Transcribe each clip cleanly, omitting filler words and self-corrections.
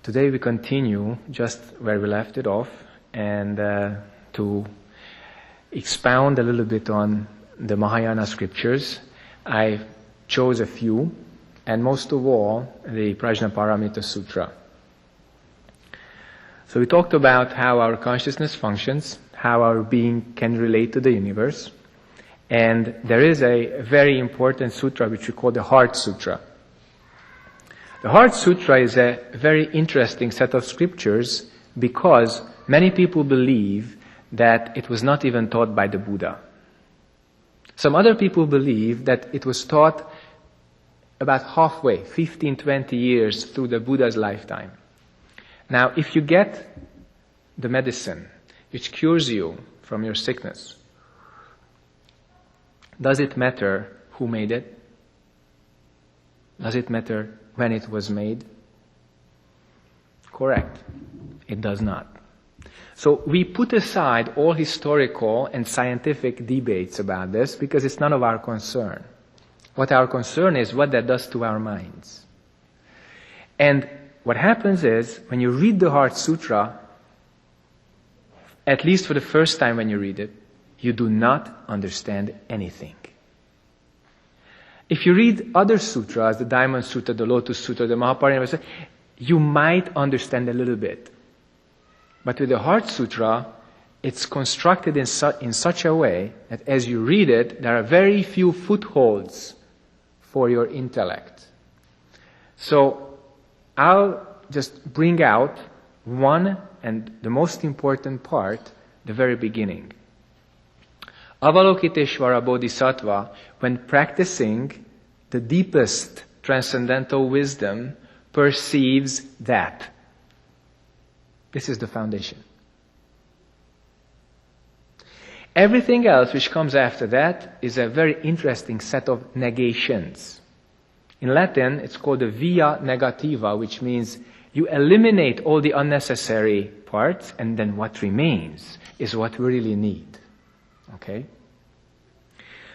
Today we continue just where we left it off, and to expound a little bit on the Mahayana scriptures, I chose a few, and most of all, the Prajnaparamita Sutra. So we talked about how our consciousness functions, how our being can relate to the universe, and there is a very important sutra which we call the Heart Sutra. The Heart Sutra is a very interesting set of scriptures because many people believe that it was not even taught by the Buddha. Some other people believe that it was taught about halfway, 15-20 years through the Buddha's lifetime. Now, if you get the medicine which cures you from your sickness, does it matter who made it? Does it matter when it was made? Correct. It does not. So we put aside all historical and scientific debates about this because it's none of our concern. What our concern is what that does to our minds. And what happens is, when you read the Heart Sutra, at least for the first time when you read it, you do not understand anything. If you read other sutras, the Diamond Sutra, the Lotus Sutra, the Mahaparinibbana Sutra, you might understand a little bit. But with the Heart Sutra, it's constructed in such a way that as you read it, there are very few footholds for your intellect. So I'll just bring out one and the most important part, the very beginning. Avalokiteshvara Bodhisattva, when practicing the deepest transcendental wisdom, perceives that. This is the foundation. Everything else which comes after that is a very interesting set of negations. In Latin, it's called the via negativa, which means you eliminate all the unnecessary parts, and then what remains is what we really need. Okay?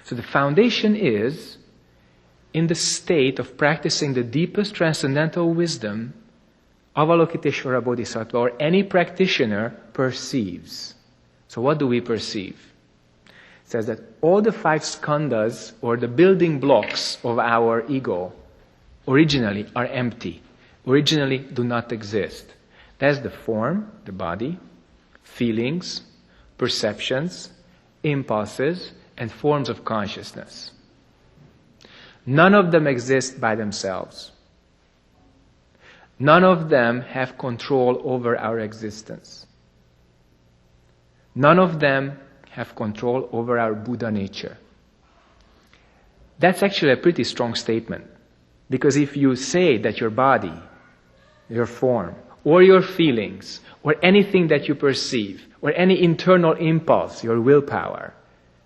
So the foundation is, in the state of practicing the deepest transcendental wisdom, Avalokiteshvara Bodhisattva, or any practitioner, perceives. So what do we perceive? It says that all the 5 skandhas, or the building blocks of our ego, originally are empty, originally do not exist. That's the form, the body, feelings, perceptions, impulses, and forms of consciousness. None of them exist by themselves. None of them have control over our existence. None of them have control over our Buddha nature. That's actually a pretty strong statement. Because if you say that your body, your form, or your feelings, or anything that you perceive, or any internal impulse, your willpower,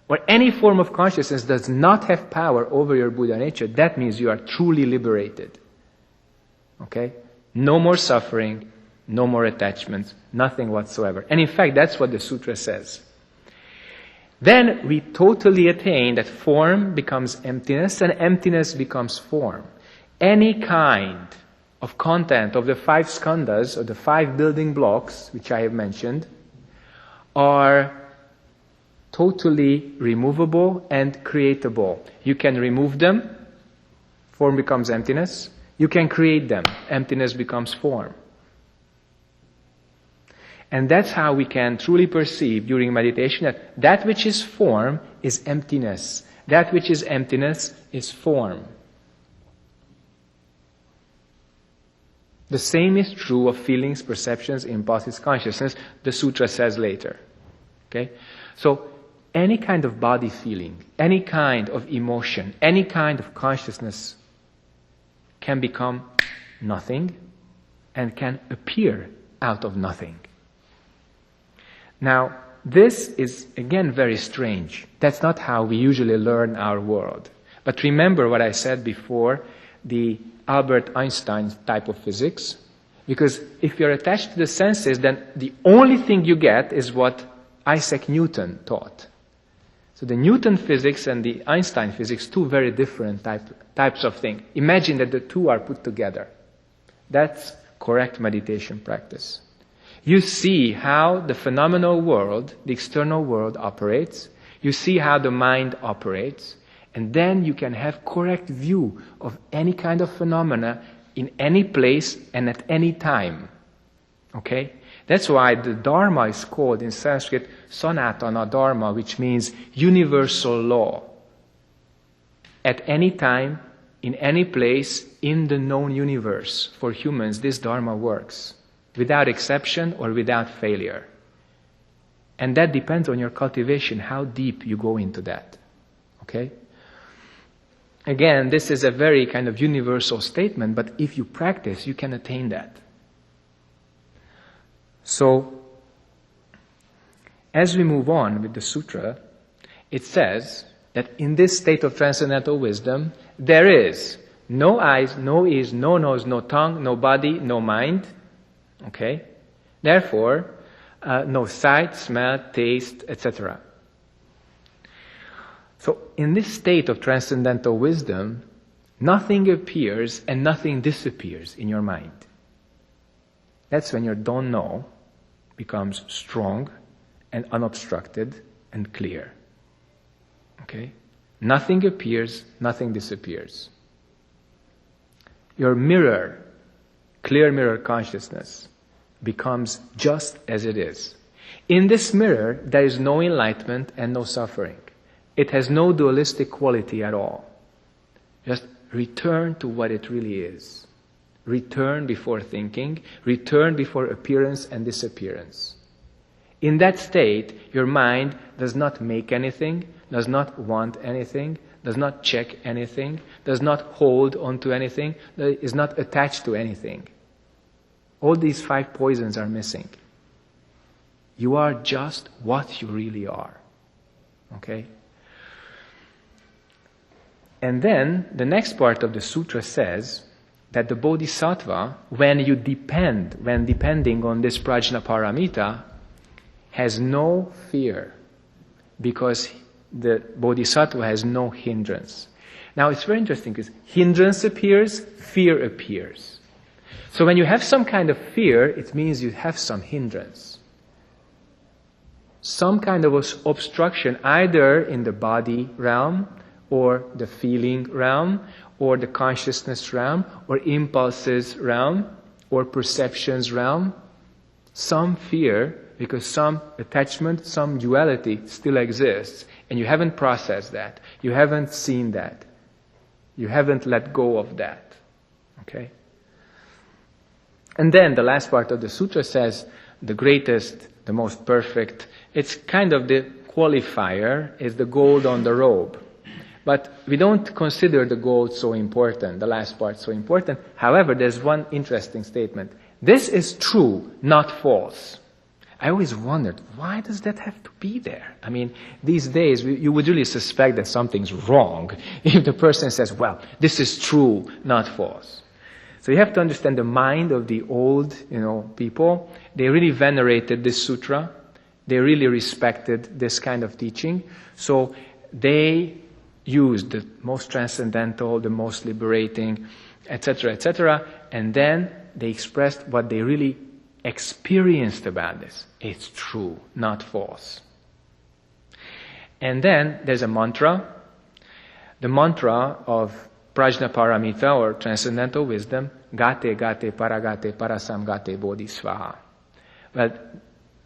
or any form of consciousness does not have power over your Buddha nature, that means you are truly liberated. Okay? No more suffering, no more attachments, nothing whatsoever. And in fact, that's what the sutra says. Then we totally attain that form becomes emptiness, and emptiness becomes form. Any kind of content of the 5 skandhas, or the 5 building blocks, which I have mentioned, are totally removable and creatable. You can remove them, form becomes emptiness. You can create them, emptiness becomes form. And that's how we can truly perceive during meditation that that which is form is emptiness. That which is emptiness is form. The same is true of feelings, perceptions, impulses, consciousness, the sutra says later. Okay? So, any kind of body feeling, any kind of emotion, any kind of consciousness can become nothing and can appear out of nothing. Now, this is again very strange. That's not how we usually learn our world. But remember what I said before, the Albert Einstein type of physics. Because if you're attached to the senses, then the only thing you get is what Isaac Newton taught. So the Newton physics and the Einstein physics, 2 very different types of things. Imagine that the 2 are put together. That's correct meditation practice. You see how the phenomenal world, the external world operates. You see how the mind operates. And then you can have correct view of any kind of phenomena in any place and at any time. Okay? That's why the Dharma is called in Sanskrit Sanatana Dharma, which means universal law. At any time, in any place, in the known universe, for humans, this Dharma works, without exception or without failure. And that depends on your cultivation, how deep you go into that. Okay? Again, this is a very kind of universal statement, but if you practice, you can attain that. So, as we move on with the sutra, it says that in this state of transcendental wisdom, there is no eyes, no ears, no nose, no tongue, no body, no mind. Okay? Therefore, no sight, smell, taste, etc. So, in this state of transcendental wisdom, nothing appears and nothing disappears in your mind. That's when your don't know becomes strong and unobstructed and clear. Okay? Nothing appears, nothing disappears. Your mirror, clear mirror consciousness, becomes just as it is. In this mirror, there is no enlightenment and no suffering. It has no dualistic quality at all. Just return to what it really is. Return before thinking, return before appearance and disappearance. In that state, your mind does not make anything, does not want anything, does not check anything, does not hold onto anything, is not attached to anything. All these 5 poisons are missing. You are just what you really are. Okay? And then the next part of the sutra says that the bodhisattva, when depending on this prajna paramita, has no fear, because the bodhisattva has no hindrance. Now it's very interesting because hindrance appears, fear appears. So when you have some kind of fear, it means you have some hindrance. Some kind of obstruction either in the body realm, or the feeling realm, or the consciousness realm, or impulses realm, or perceptions realm. Some fear, because some attachment, some duality still exists, and you haven't processed that. You haven't seen that. You haven't let go of that. Okay? And then the last part of the sutra says, the greatest, the most perfect, it's kind of the qualifier, is the gold on the robe. But we don't consider the gold so important, the last part so important. However, there's one interesting statement. This is true, not false. I always wondered, why does that have to be there? I mean, these days, you would really suspect that something's wrong if the person says, well, this is true, not false. So you have to understand the mind of the old, people. They really venerated this sutra. They really respected this kind of teaching. So they used the most transcendental, the most liberating, etc., and then they expressed what they really experienced about this. It's true, not false. And then there's a mantra, the mantra of prajna paramita, or transcendental wisdom, gate gate paragate parasam gate bodhisvaha. Well,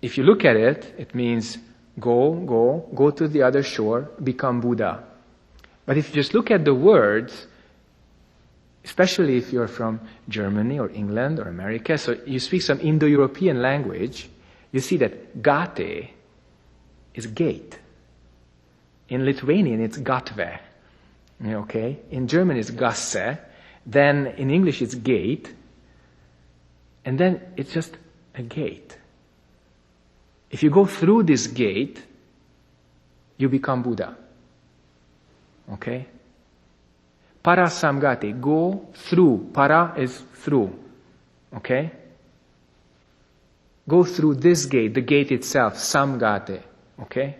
if you look at it, it means go to the other shore, become Buddha. But if you just look at the words, especially if you're from Germany or England or America, so you speak some Indo-European language, you see that gate is gate. In Lithuanian, it's gatve. Okay? In German, it's gasse. Then in English, it's gate. And then it's just a gate. If you go through this gate, you become Buddha. Okay? Para samgate, go through. Para is through. Okay? Go through this gate, the gate itself, samgate. Okay?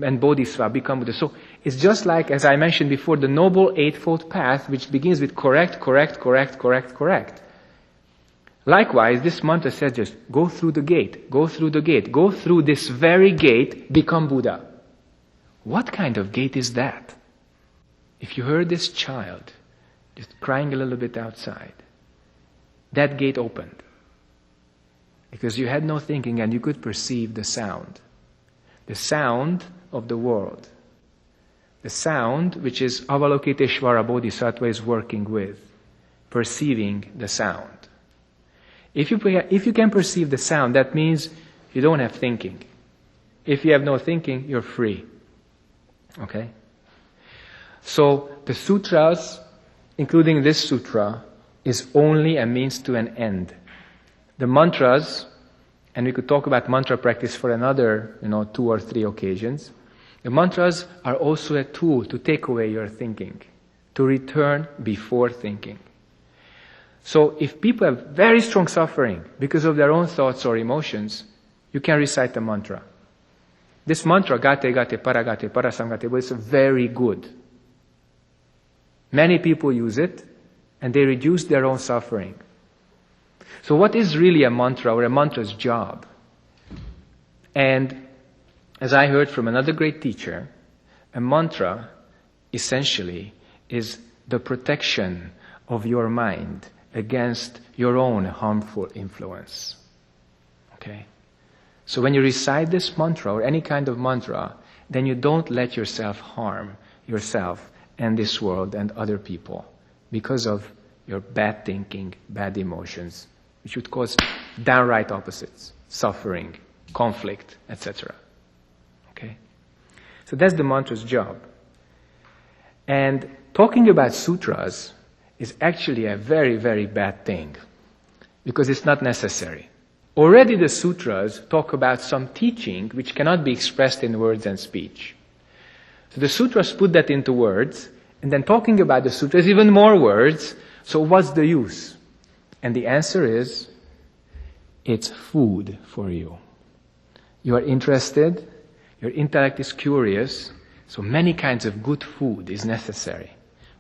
And bodhisattva, become Buddha. So it's just like, as I mentioned before, the Noble Eightfold Path, which begins with correct. Likewise, this mantra says just go through the gate, go through the gate, go through this very gate, become Buddha. What kind of gate is that? If you heard this child just crying a little bit outside, that gate opened. Because you had no thinking and you could perceive the sound. The sound of the world. The sound which is Avalokiteshvara Bodhisattva is working with. Perceiving the sound. If you can perceive the sound, that means you don't have thinking. If you have no thinking, you're free. Okay? So the sutras, including this sutra, is only a means to an end. The mantras, and we could talk about mantra practice for another, 2 or 3 occasions. The mantras are also a tool to take away your thinking, to return before thinking. So if people have very strong suffering because of their own thoughts or emotions, you can recite the mantra. This mantra, gate gate paragate parasamgate, is very good. Many people use it and they reduce their own suffering. So what is really a mantra or a mantra's job? And as I heard from another great teacher, a mantra essentially is the protection of your mind against your own harmful influence. Okay? So when you recite this mantra or any kind of mantra, then you don't let yourself harm yourself and this world and other people because of your bad thinking, bad emotions, which would cause downright opposites, suffering, conflict, etc. Okay? So that's the mantra's job. And talking about sutras is actually a very, very bad thing because it's not necessary. Already the sutras talk about some teaching which cannot be expressed in words and speech. So the sutras put that into words, and then talking about the sutras, even more words. So what's the use? And the answer is, it's food for you. You are interested, your intellect is curious, so many kinds of good food is necessary.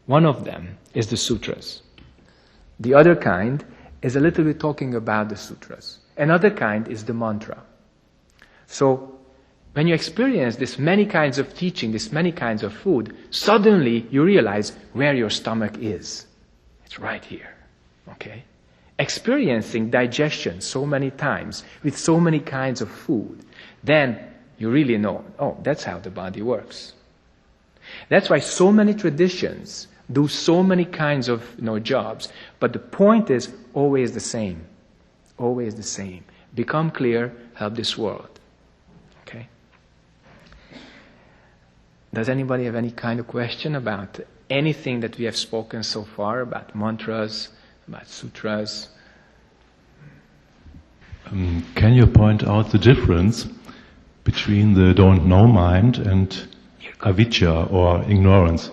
One of them is the sutras. The other kind is a little bit talking about the sutras. Another kind is the mantra. So when you experience this many kinds of teaching, this many kinds of food, suddenly you realize where your stomach is. It's right here. Okay? Experiencing digestion so many times with so many kinds of food, then you really know, oh, that's how the body works. That's why so many traditions do so many kinds of jobs. But the point is always the same. Always the same. Become clear, help this world. Okay? Does anybody have any kind of question about anything that we have spoken so far, about mantras, about sutras? Can you point out the difference between the don't know mind and avidya or ignorance?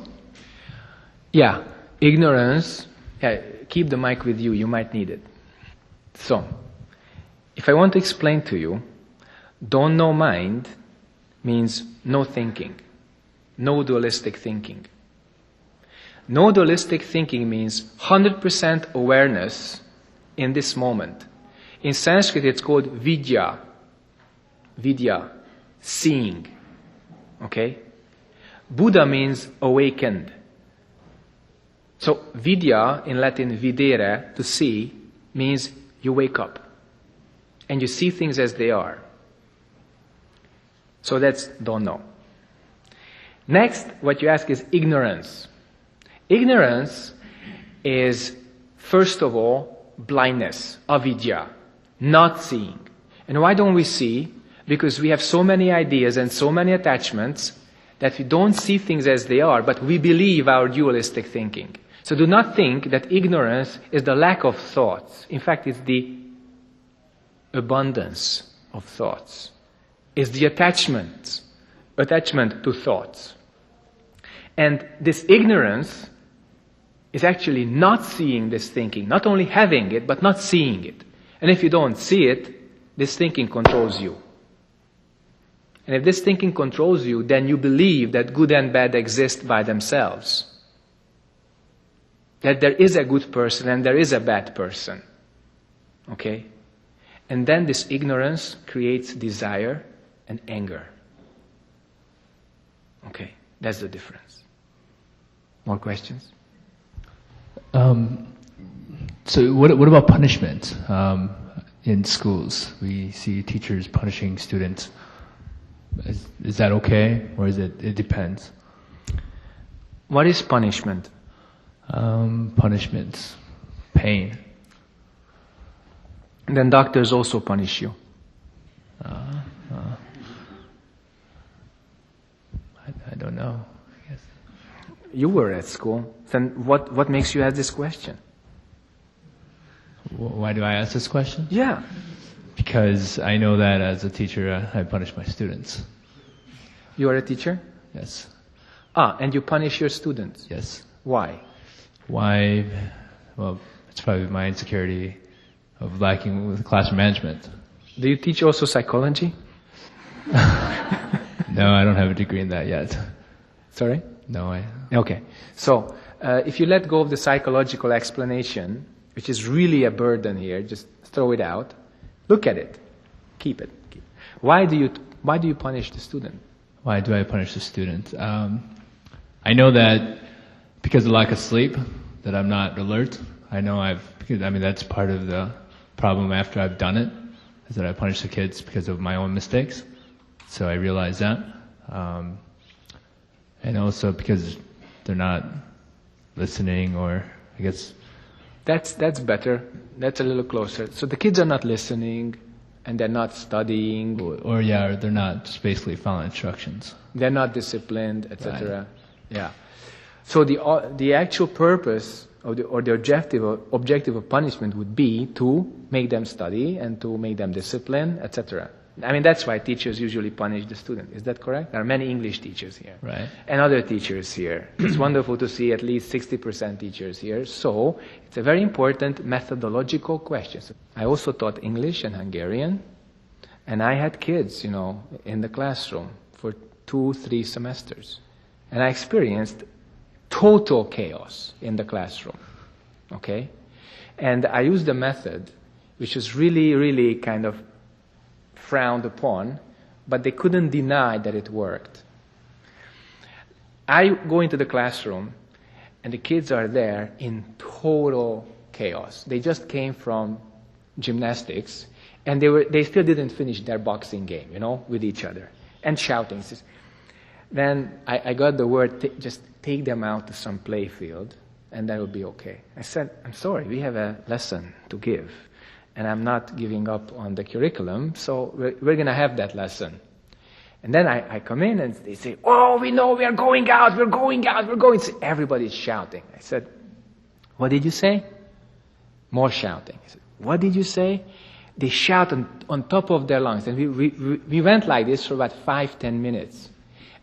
Yeah, ignorance. Yeah, keep the mic with you, you might need it. So, if I want to explain to you, don't know mind means no thinking, no dualistic thinking. No dualistic thinking means 100% awareness in this moment. In Sanskrit it's called vidya. Vidya, seeing. Okay? Buddha means awakened. So vidya, in Latin videre, to see, means you wake up. And you see things as they are. So that's don't know. Next, what you ask is ignorance. Ignorance is, first of all, blindness, avidya, not seeing. And why don't we see? Because we have so many ideas and so many attachments that we don't see things as they are, but we believe our dualistic thinking. So do not think that ignorance is the lack of thoughts. In fact, it's the abundance of thoughts. It's the attachment to thoughts. And this ignorance is actually not seeing this thinking, not only having it, but not seeing it. And if you don't see it, this thinking controls you. And if this thinking controls you, then you believe that good and bad exist by themselves. That there is a good person and there is a bad person. Okay? And then this ignorance creates desire and anger. Okay, that's the difference. More questions? So what about punishment? In schools, we see teachers punishing students. Is that okay, or is it depends? What is punishment? Punishments, pain. And then doctors also punish you. I don't know. I guess. You were at school. Then what makes you ask this question? Why do I ask this question? Yeah. Because I know that as a teacher, I punish my students. You are a teacher? Yes. And you punish your students? Yes. Why? Why? Well, it's probably my insecurity of lacking with classroom management. Do you teach also psychology? No, I don't have a degree in that yet. Sorry? No, Okay. So, if you let go of the psychological explanation, which is really a burden here, just throw it out. Look at it. Keep it. Why do you punish the student? Why do I punish the student? I know that because of lack of sleep, that I'm not alert. That's part of the problem after I've done it, is that I punish the kids because of my own mistakes. So I realize that. And also because they're not listening, or I guess... That's better. That's a little closer. So the kids are not listening, and they're not studying. Or they're not just basically following instructions. They're not disciplined, etc. Right. Yeah. So the actual purpose or the objective of punishment would be to make them study and to make them disciplined, etc. That's why teachers usually punish the student. Is that correct? There are many English teachers here. Right. And other teachers here. It's wonderful to see at least 60% teachers here. So, it's a very important methodological question. I also taught English and Hungarian. And I had kids, in the classroom for 2-3 semesters. And I experienced total chaos in the classroom. Okay? And I used a method which was really, really kind of frowned upon, but they couldn't deny that it worked. I go into the classroom, and the kids are there in total chaos. They just came from gymnastics, and they still didn't finish their boxing game, with each other, and shouting. Then I got the word, just take them out to some play field, and that will be okay. I said, I'm sorry, we have a lesson to give. And I'm not giving up on the curriculum, so we're going to have that lesson. And then I come in and they say, oh, we know we are going out, we're going out, we're going. So everybody's shouting. I said, what did you say? More shouting. I said, what did you say? They shout on top of their lungs. And we went like this for about 5-10 minutes.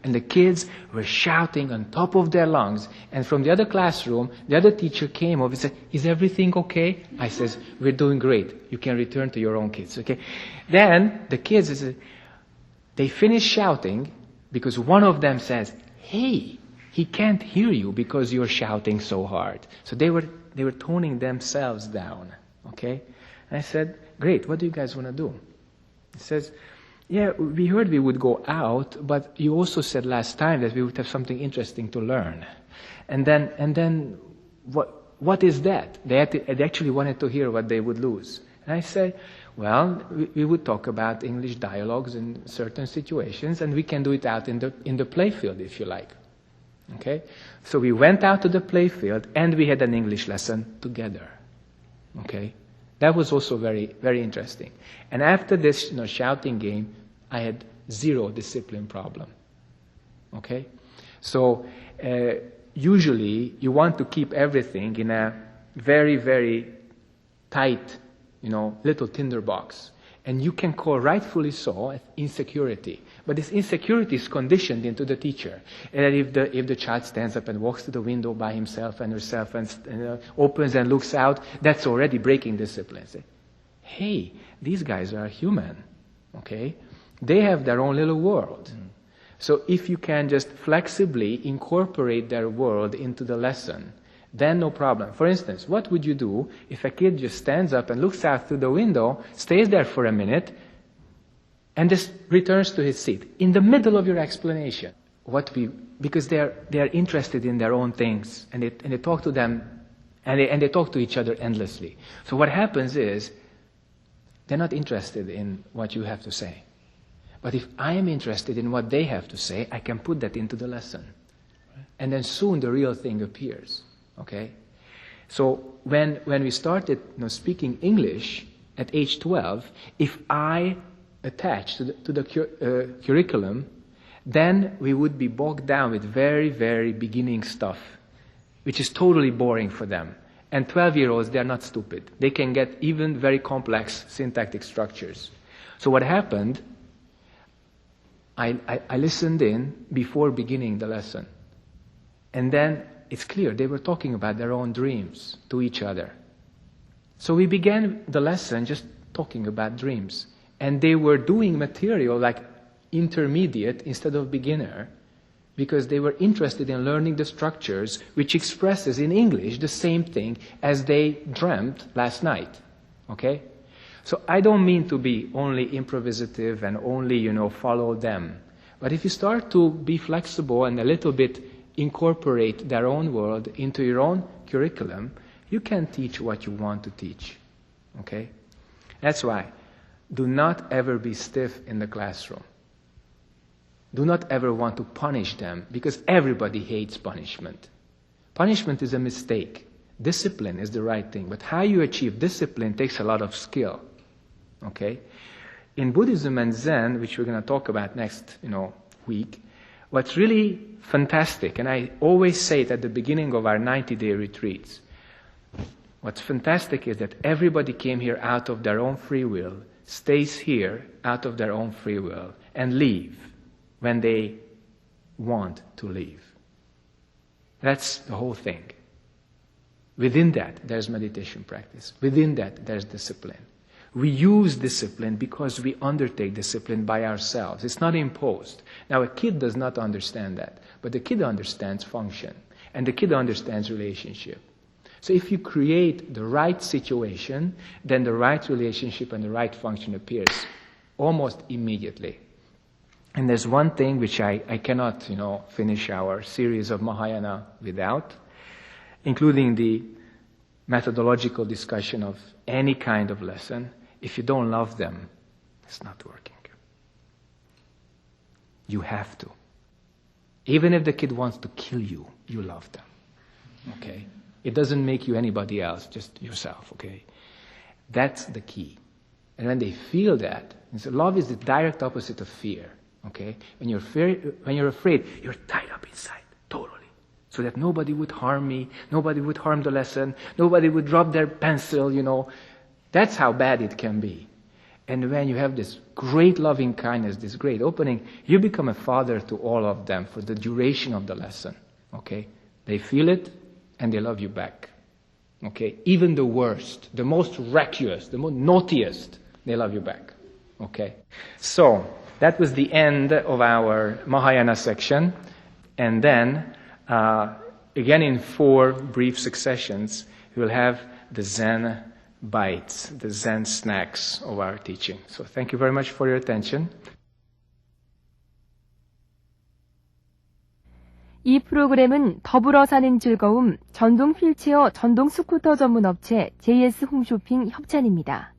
And the kids were shouting on top of their lungs. And from the other classroom, the other teacher came over and said, is everything okay? I says, we're doing great. You can return to your own kids, okay? Then the kids, they finish shouting because one of them says, hey, he can't hear you because you're shouting so hard. So they were toning themselves down, okay? And I said, great, what do you guys want to do? He says, yeah, we heard we would go out, but you also said last time that we would have something interesting to learn. And then what is that? They actually wanted to hear what they would lose. And I said, well, we would talk about English dialogues in certain situations, and we can do it out in the playfield if you like. Okay? So we went out to the playfield, and we had an English lesson together. Okay? That was also very, very interesting. And after this shouting game, I had 0 discipline problem. Okay? So, usually, you want to keep everything in a very, very tight, little tinderbox. And you can call rightfully so insecurity. But this insecurity is conditioned into the teacher. And if the child stands up and walks to the window by himself and herself and opens and looks out, that's already breaking discipline. Say, hey, these guys are human. Okay? They have their own little world. So if you can just flexibly incorporate their world into the lesson, then no problem. For instance, what would you do if a kid just stands up and looks out through the window, stays there for a minute, and just returns to his seat in the middle of your explanation? Because they are interested in their own things, and they talk to them, and they talk to each other endlessly. So what happens is, they're not interested in what you have to say. But if I am interested in what they have to say, I can put that into the lesson. And then soon the real thing appears. Okay? So when we started speaking English at age 12, if I attached to the curriculum, then we would be bogged down with very, very beginning stuff, which is totally boring for them. And 12-year-olds, they're not stupid. They can get even very complex syntactic structures. So what happened, I listened in before beginning the lesson. And then it's clear they were talking about their own dreams to each other. So we began the lesson just talking about dreams. And they were doing material like intermediate instead of beginner, because they were interested in learning the structures which expresses in English the same thing as they dreamt last night. Okay? So I don't mean to be only improvisative and only, follow them. But if you start to be flexible and a little bit incorporate their own world into your own curriculum, you can teach what you want to teach. Okay? That's why do not ever be stiff in the classroom. Do not ever want to punish them, because everybody hates punishment. Punishment is a mistake. Discipline is the right thing. But how you achieve discipline takes a lot of skill. Okay? In Buddhism and Zen, which we're going to talk about next, week, what's really fantastic, and I always say it at the beginning of our 90-day retreats, what's fantastic is that everybody came here out of their own free will, stays here out of their own free will, and leave when they want to leave. That's the whole thing. Within that, there's meditation practice. Within that, there's discipline. We use discipline because we undertake discipline by ourselves. It's not imposed. Now, a kid does not understand that, but the kid understands function, and the kid understands relationship. So if you create the right situation, then the right relationship and the right function appears almost immediately. And there's one thing which I cannot, finish our series of Mahayana without, including the methodological discussion of any kind of lesson. If you don't love them, it's not working. You have to. Even if the kid wants to kill you, you love them. Okay? It doesn't make you anybody else, just yourself, okay? That's the key. And when they feel that, and so love is the direct opposite of fear. Okay? When you're afraid, you're tied up inside, totally. So that nobody would harm me, nobody would harm the lesson, nobody would drop their pencil, That's how bad it can be. And when you have this great loving kindness, this great opening, you become a father to all of them for the duration of the lesson. Okay? They feel it, and they love you back. Okay? Even the worst, the most reckless, the most naughtiest, they love you back. Okay? So, that was the end of our Mahayana section. And then, again in 4 brief successions, we will have the Zen bites, the Zen snacks of our teaching. So thank you very much for your attention. 이 프로그램은 더불어 사는 즐거움, 전동 휠체어, 전동 스쿠터 전문 업체 JS 홈쇼핑 협찬입니다.